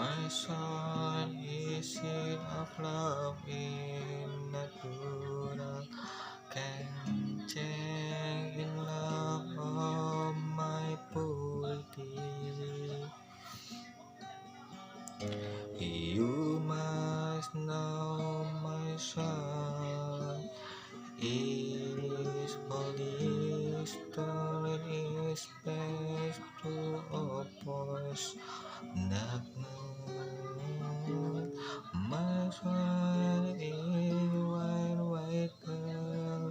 My soul is seed of love in natural can change in love of my purity. You must know my soul is holy, stored in space to oppose darkness. My soul is wide whiter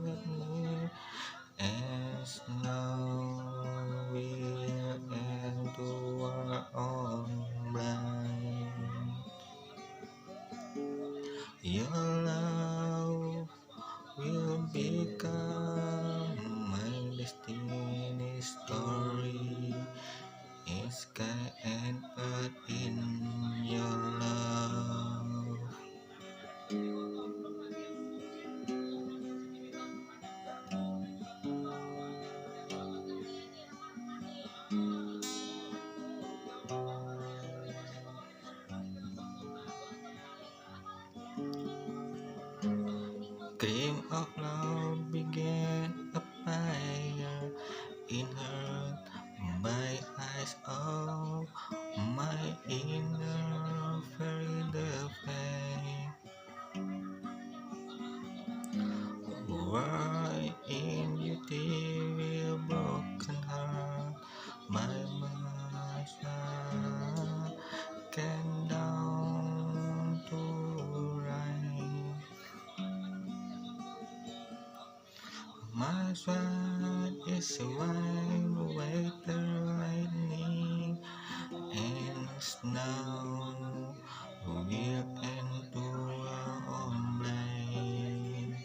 than me, as snow will endure on blind. Your love will become my destiny story. In sky and earth in your love. Cream of love began a fire in her by eyes of my inner fairy the flame. Why in beauty will broken heart my master can down to rise. My sword is wide waiter lightning and snow will endure on blind.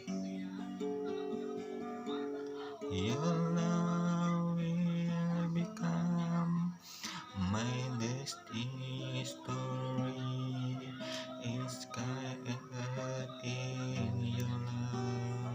Your love will become my destiny story in sky and earth in your love.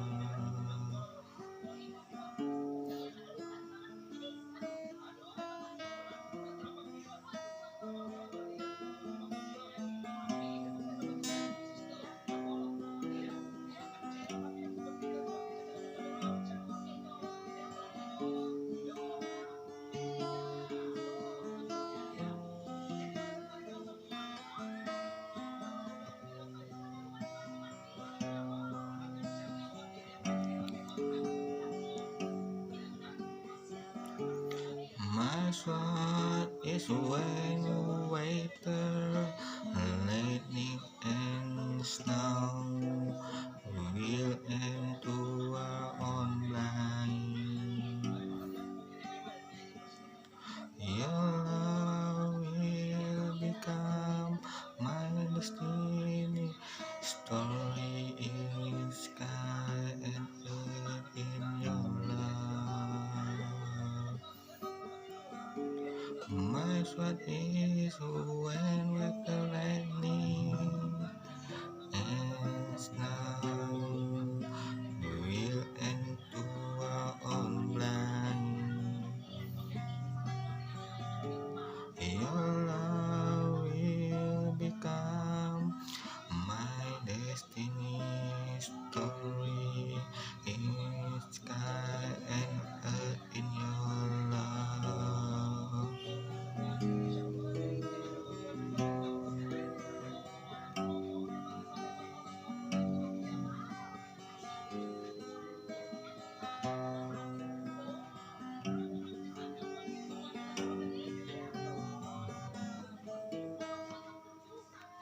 My sword is when waiter, lightning and snow will endure on blind. Your love will become my destiny story in sky and earth in your love. My sword is when with the lightning and snow will endure on blind. Your love will become my destiny story in sky